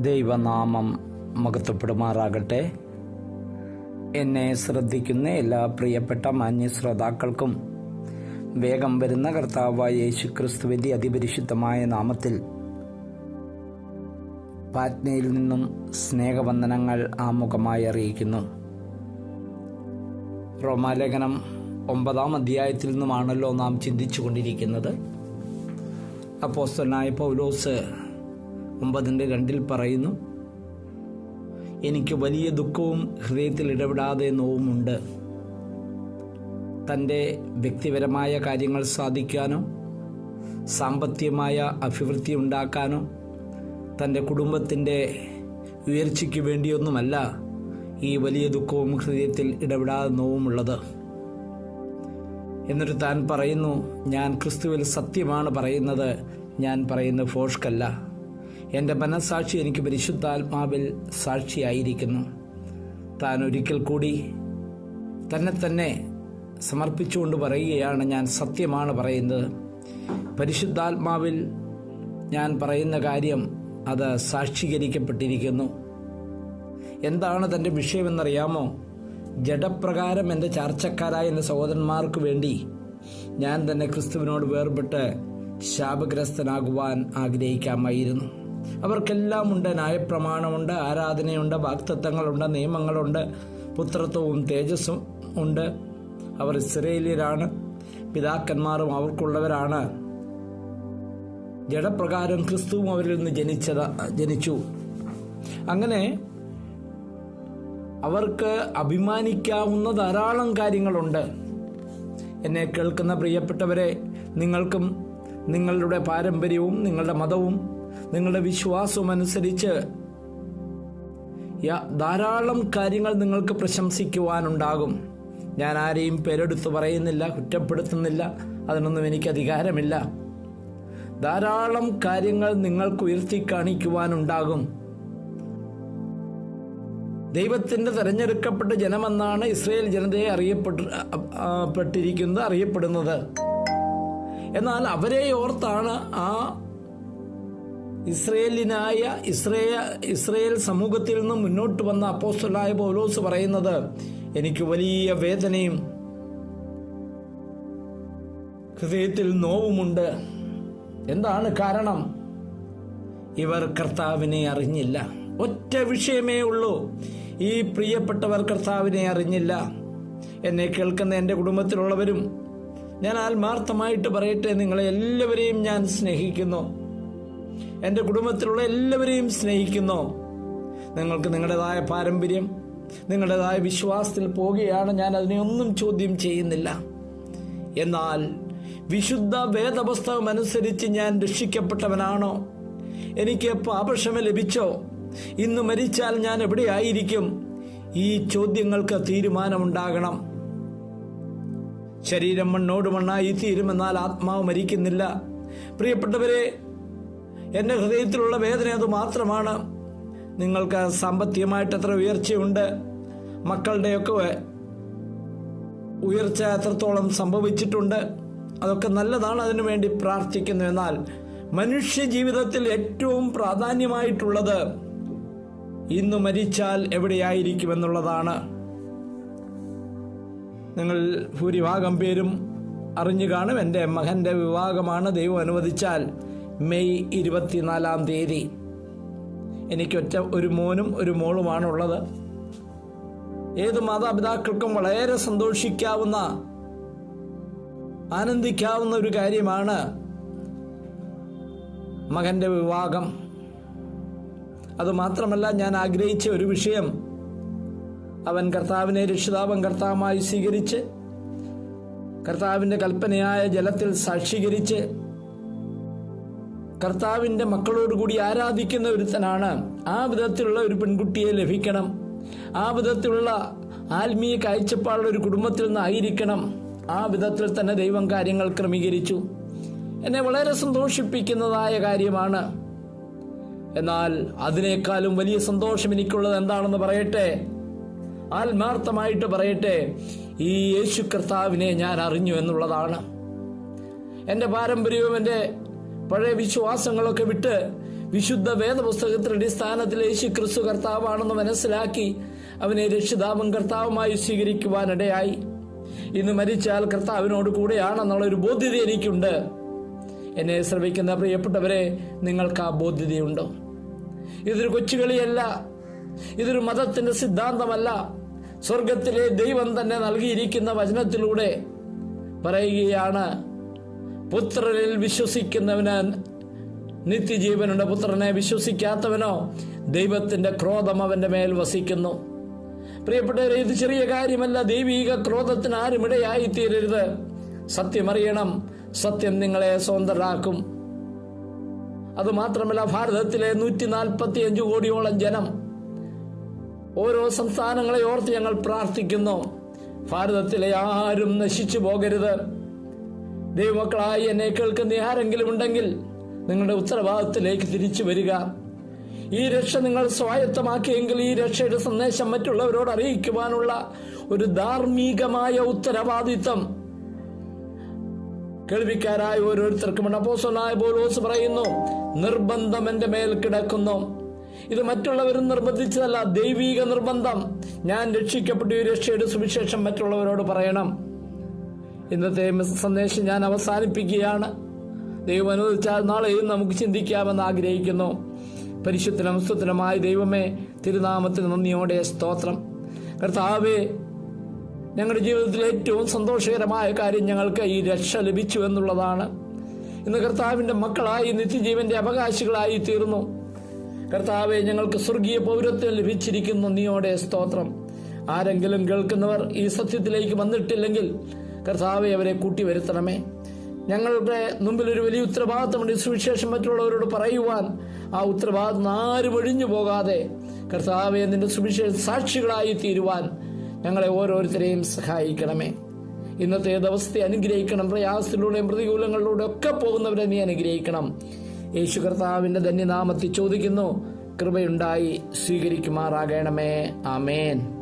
ദൈവനാമം മഹത്വപ്പെടുമാറാകട്ടെ. എന്നെ ശ്രദ്ധിക്കുന്ന എല്ലാ പ്രിയപ്പെട്ട മാന്യ ശ്രോതാക്കൾക്കും വേഗം വരുന്ന കർത്താവായ യേശുക്രിസ്തുവിന്റെ അതിപരിശുദ്ധമായ നാമത്തിൽ പാറ്റ്നയിൽ നിന്നും സ്നേഹവന്ദനങ്ങൾ ആമുഖമായി അറിയിക്കുന്നു. റോമാലേഖനം 9-ാം അധ്യായത്തിൽ നിന്നുമാണല്ലോ നാം ചിന്തിച്ചു കൊണ്ടിരിക്കുന്നത്. അപ്പോസ്തലനായ പൗലോസ് 9:2 പറയുന്നു, എനിക്ക് വലിയ ദുഃഖവും ഹൃദയത്തിൽ ഇടപെടാതെ നോവുമുണ്ട്. തൻ്റെ വ്യക്തിപരമായ കാര്യങ്ങൾ സാധിക്കാനോ സാമ്പത്തികമായ അഭിവൃദ്ധി ഉണ്ടാക്കാനോ തൻ്റെ കുടുംബത്തിൻ്റെ ഉയർച്ചയ്ക്ക് വേണ്ടിയൊന്നുമല്ല ഈ വലിയ ദുഃഖവും ഹൃദയത്തിൽ ഇടപെടാതെ നോവുമുള്ളത്. എന്നിട്ട് താൻ പറയുന്നു, ഞാൻ ക്രിസ്തുവിൽ സത്യമാണ് പറയുന്നത്, ഞാൻ പറയുന്നത് ഫോഷ്കല്ല. എൻ്റെ മനസ്സാക്ഷി എനിക്ക് പരിശുദ്ധാത്മാവിൽ സാക്ഷിയായിരിക്കുന്നു. താൻ ഒരിക്കൽ കൂടി തന്നെ സമർപ്പിച്ചുകൊണ്ട് പറയുകയാണ്, ഞാൻ സത്യമാണ് പറയുന്നത്. പരിശുദ്ധാത്മാവിൽ ഞാൻ പറയുന്ന കാര്യം അത് സാക്ഷീകരിക്കപ്പെട്ടിരിക്കുന്നു. എന്താണ് തൻ്റെ വിഷയമെന്നറിയാമോ? ജഡപ്രകാരം എൻ്റെ ചാർച്ചക്കാരായ എൻ്റെ സഹോദരന്മാർക്ക് വേണ്ടി ഞാൻ തന്നെ ക്രിസ്തുവിനോട് വേർപെട്ട് ശാപഗ്രസ്തനാകുവാൻ ആഗ്രഹിക്കാമായിരുന്നു. അവർക്കെല്ലാം ഉണ്ട്, ന്യായപ്രമാണമുണ്ട്, ആരാധനയുണ്ട്, വാഗ്ദത്തങ്ങളുണ്ട്, നിയമങ്ങളുണ്ട്, പുത്രത്വവും തേജസ്സും ഉണ്ട്. അവർ ഇസ്രായേല്യരാണ്, പിതാക്കന്മാരും അവർക്കുള്ളവരാണ്. ജഡപ്രകാരം ക്രിസ്തുവും അവരിൽ നിന്ന് ജനിച്ചു. അങ്ങനെ അവർക്ക് അഭിമാനിക്കാവുന്ന ധാരാളം കാര്യങ്ങളുണ്ട്. എന്നെ കേൾക്കുന്ന പ്രിയപ്പെട്ടവരെ, നിങ്ങൾക്കും നിങ്ങളുടെ പാരമ്പര്യവും നിങ്ങളുടെ മതവും നിങ്ങളുടെ വിശ്വാസവും അനുസരിച്ച് ധാരാളം കാര്യങ്ങൾ നിങ്ങൾക്ക് പ്രശംസിക്കുവാനുണ്ടാകും. ഞാൻ ആരെയും പേരെടുത്ത് പറയുന്നില്ല, കുറ്റപ്പെടുത്തുന്നില്ല, അതിനൊന്നും എനിക്ക് അധികാരമില്ല. ധാരാളം കാര്യങ്ങൾ നിങ്ങൾക്ക് ഉയർത്തി കാണിക്കുവാനുണ്ടാകും. ദൈവത്തിന്റെ തെരഞ്ഞെടുക്കപ്പെട്ട ജനമെന്നാണ് ഇസ്രായേൽ ജനതയെ അറിയപ്പെടുന്നത്. എന്നാൽ അവരെ ഓർത്താണ് ആ ഇസ്രായേൽ സമൂഹത്തിൽ നിന്ന് മുന്നോട്ട് വന്ന അപ്പോസ്തലനായ പൗലോസ് പറയുന്നത്, എനിക്ക് വലിയ വേദനയും ഹൃദയത്തിൽ നോവുമുണ്ട്. എന്താണ് കാരണം? ഇവർ കർത്താവിനെ അറിഞ്ഞില്ല. ഒറ്റ വിഷയമേ ഉള്ളൂ, ഈ പ്രിയപ്പെട്ടവർ കർത്താവിനെ അറിഞ്ഞില്ല. എന്നെ കേൾക്കുന്ന എൻ്റെ കുടുംബത്തിലുള്ളവരും, ഞാൻ ആത്മാർത്ഥമായിട്ട് പറയട്ടെ, നിങ്ങളെ എല്ലാവരെയും ഞാൻ സ്നേഹിക്കുന്നു. എൻ്റെ കുടുംബത്തിലുള്ള എല്ലാവരെയും സ്നേഹിക്കുന്നു. നിങ്ങൾക്ക് നിങ്ങളുടേതായ പാരമ്പര്യം, നിങ്ങളുടേതായ വിശ്വാസത്തിൽ പോവുകയാണ്, ഞാൻ അതിനെ ഒന്നും ചോദ്യം ചെയ്യുന്നില്ല. എന്നാൽ വിശുദ്ധ വേദപുസ്തകം അനുസരിച്ച് ഞാൻ രക്ഷിക്കപ്പെട്ടവനാണോ? എനിക്ക് പാപക്ഷമ ലഭിച്ചോ? ഇന്ന് മരിച്ചാൽ ഞാൻ എവിടെയായിരിക്കും? ഈ ചോദ്യങ്ങൾക്ക് തീരുമാനമുണ്ടാകണം. ശരീരം മണ്ണോട് മണ്ണായി തീരുമെന്നാൽ ആത്മാവ് മരിക്കുന്നില്ല. പ്രിയപ്പെട്ടവരെ, എൻ്റെ ഹൃദയത്തിലുള്ള വേദന അത് മാത്രമാണ്. നിങ്ങൾക്ക് സാമ്പത്തികമായിട്ട് എത്ര ഉയർച്ചയുണ്ട്, മക്കളുടെയൊക്കെ ഉയർച്ച എത്രത്തോളം സംഭവിച്ചിട്ടുണ്ട്, അതൊക്കെ നല്ലതാണ്, അതിനു വേണ്ടി പ്രാർത്ഥിക്കുന്നു. എന്നാൽ മനുഷ്യ ജീവിതത്തിൽ ഏറ്റവും പ്രാധാന്യമായിട്ടുള്ളത് ഇന്ന് മരിച്ചാൽ എവിടെയായിരിക്കുമെന്നുള്ളതാണ്. നിങ്ങൾ ഭൂരിഭാഗം പേരും അറിഞ്ഞു കാണും, എൻ്റെ മകൻ്റെ വിവാഹമാണ് ദൈവം അനുവദിച്ചാൽ മെയ് 24-ാം തീയതി. എനിക്കൊറ്റ ഒരു മോനും ഒരു മോളുമാണുള്ളത്. ഏത് മാതാപിതാക്കൾക്കും വളരെ സന്തോഷിക്കാവുന്ന, ആനന്ദിക്കാവുന്ന ഒരു കാര്യമാണ് മകൻ്റെ വിവാഹം. അതുമാത്രമല്ല, ഞാൻ ആഗ്രഹിച്ച ഒരു വിഷയം, അവൻ കർത്താവിനെ രക്ഷിതാവും കർത്താവുമായി സ്വീകരിച്ച് കർത്താവിൻ്റെ കൽപ്പനയായ ജലത്തിൽ സാക്ഷീകരിച്ച് കർത്താവിൻ്റെ മക്കളോടുകൂടി ആരാധിക്കുന്ന ഒരുത്തനാണ്. ആ വിധത്തിലുള്ള ഒരു പെൺകുട്ടിയെ ലഭിക്കണം. ആ വിധത്തിലുള്ള ആത്മീയ കാഴ്ചപ്പാടുള്ള ഒരു കുടുംബത്തിൽ നിന്നായിരിക്കണം. ആ വിധത്തിൽ തന്നെ ദൈവം കാര്യങ്ങൾ ക്രമീകരിച്ചു. എന്നെ വളരെ സന്തോഷിപ്പിക്കുന്നതായ കാര്യമാണ്. എന്നാൽ അതിനേക്കാളും വലിയ സന്തോഷം എനിക്കുള്ളത് എന്താണെന്ന് പറയട്ടെ, ആത്മാർത്ഥമായിട്ട് പറയട്ടെ, ഈ യേശു കർത്താവിനെ ഞാൻ അറിഞ്ഞു എന്നുള്ളതാണ്. എൻ്റെ പാരമ്പര്യവും എൻ്റെ പഴയ വിശ്വാസങ്ങളൊക്കെ വിട്ട് വിശുദ്ധ വേദപുസ്തകത്തിന്റെ അടിസ്ഥാനത്തിൽ യേശു ക്രിസ്തു കർത്താവാണെന്ന് മനസ്സിലാക്കി അവനെ രക്ഷിതാവും കർത്താവുമായി സ്വീകരിക്കുവാനിടയായി. ഇന്ന് മരിച്ചാൽ കർത്താവിനോട് കൂടെയാണെന്നുള്ളൊരു ബോധ്യത എനിക്കുണ്ട്. എന്നെ ശ്രമിക്കുന്ന പ്രിയപ്പെട്ടവരെ, നിങ്ങൾക്ക് ആ ബോധ്യതയുണ്ടോ? ഇതൊരു കൊച്ചുകളിയല്ല, ഇതൊരു മതത്തിന്റെ സിദ്ധാന്തമല്ല. സ്വർഗത്തിലെ ദൈവം തന്നെ നൽകിയിരിക്കുന്ന വചനത്തിലൂടെ പറയുകയാണ്, പുത്രനിൽ വിശ്വസിക്കുന്നവന് നിത്യജീവനുണ്ട്, പുത്രനെ വിശ്വസിക്കാത്തവനോ ദൈവത്തിന്റെ ക്രോധം അവന്റെ മേൽ വസിക്കുന്നു. പ്രിയപ്പെട്ടവരെ, ഇത് ചെറിയ കാര്യമല്ല. ദൈവീക ക്രോധത്തിന് ആരും ഇടയായി തീരരുത്. സത്യമറിയണം, സത്യം നിങ്ങളെ സ്വതന്ത്രരാക്കും. അതുമാത്രമല്ല, ഭാരതത്തിലെ 145 കോടിയോളം ജനം, ഓരോ സംസ്ഥാനങ്ങളെ ഓർത്ത് ഞങ്ങൾ പ്രാർത്ഥിക്കുന്നു. ഭാരതത്തിലെ ആരും നശിച്ചു പോകരുത്. ദൈവമക്കളായി എന്നെ കേൾക്കുന്ന ആരെങ്കിലും ഉണ്ടെങ്കിൽ നിങ്ങളുടെ ഉത്തരവാദിത്തത്തിലേക്ക് തിരിച്ചു വരിക. ഈ രക്ഷ നിങ്ങൾ സ്വായത്തമാക്കിയെങ്കിൽ ഈ രക്ഷയുടെ സന്ദേശം മറ്റുള്ളവരോട് അറിയിക്കുവാനുള്ള ഒരു ധാർമ്മികമായ ഉത്തരവാദിത്തം കേൾവിക്കാരായ ഓരോരുത്തർക്കും അപ്പോസ്തലനായ പൗലോസ് പറയുന്നു, നിർബന്ധം എന്റെ മേൽ കിടക്കുന്നു. ഇത് മറ്റുള്ളവരും നിർബന്ധിച്ചതല്ല, ദൈവിക നിർബന്ധം. ഞാൻ രക്ഷിക്കപ്പെട്ട ഈ രക്ഷയുടെ സുവിശേഷം മറ്റുള്ളവരോട് പറയണം. ഇന്നത്തെ സന്ദേശം ഞാൻ അവസാനിപ്പിക്കുകയാണ്. ദൈവം അനുവദിച്ചാൽ നാളെയും നമുക്ക് ചിന്തിക്കാമെന്ന് ആഗ്രഹിക്കുന്നു. പരിശുദ്ധനും സ്തുത്യനുമായ ദൈവമേ, തിരുനാമത്തിന് നന്ദിയോടെ സ്തോത്രം. കർത്താവേ, ഞങ്ങളുടെ ജീവിതത്തിലെ ഏറ്റവും സന്തോഷകരമായ കാര്യം ഞങ്ങൾക്ക് ഈ രക്ഷ ലഭിച്ചു എന്നുള്ളതാണ്. ഇന്ന് കർത്താവിന്റെ മക്കളായി നിത്യജീവന്റെ അവകാശികളായി തീർന്നു. കർത്താവെ, ഞങ്ങൾക്ക് സ്വർഗീയ പൗരത്വം ലഭിച്ചിരിക്കുന്നു. നന്ദിയോടെ സ്തോത്രം. ആരെങ്കിലും കേൾക്കുന്നവർ ഈ സത്യത്തിലേക്ക് വന്നിട്ടില്ലെങ്കിൽ കർത്താവെ, അവരെ കൂട്ടിവരുത്തണമേ. ഞങ്ങളുടെ മുമ്പിൽ ഒരു വലിയ ഉത്തരവാദിത്തമുണ്ട്. സുവിശേഷം മറ്റുള്ളവരോട് പറയുവാൻ. ആ ഉത്തരവാദിത്തം ആരും ഒഴിഞ്ഞു പോകാതെ കർത്താവെ, നിന്റെ സുവിശേഷ സാക്ഷികളായി തീരുവാൻ ഞങ്ങളെ ഓരോരുത്തരെയും സഹായിക്കണമേ. ഇന്നത്തെ ദിവസത്തെ അനുഗ്രഹിക്കണം. പ്രയാസത്തിലൂടെയും പ്രതികൂലങ്ങളിലൂടെ ഒക്കെ പോകുന്നവരെ നീ അനുഗ്രഹിക്കണം. യേശു കർത്താവിന്റെ ധന്യനാമത്തിൽ ചോദിക്കുന്നു, കൃപയുണ്ടായി സ്വീകരിക്കുമാറാകണമേ. ആമേൻ.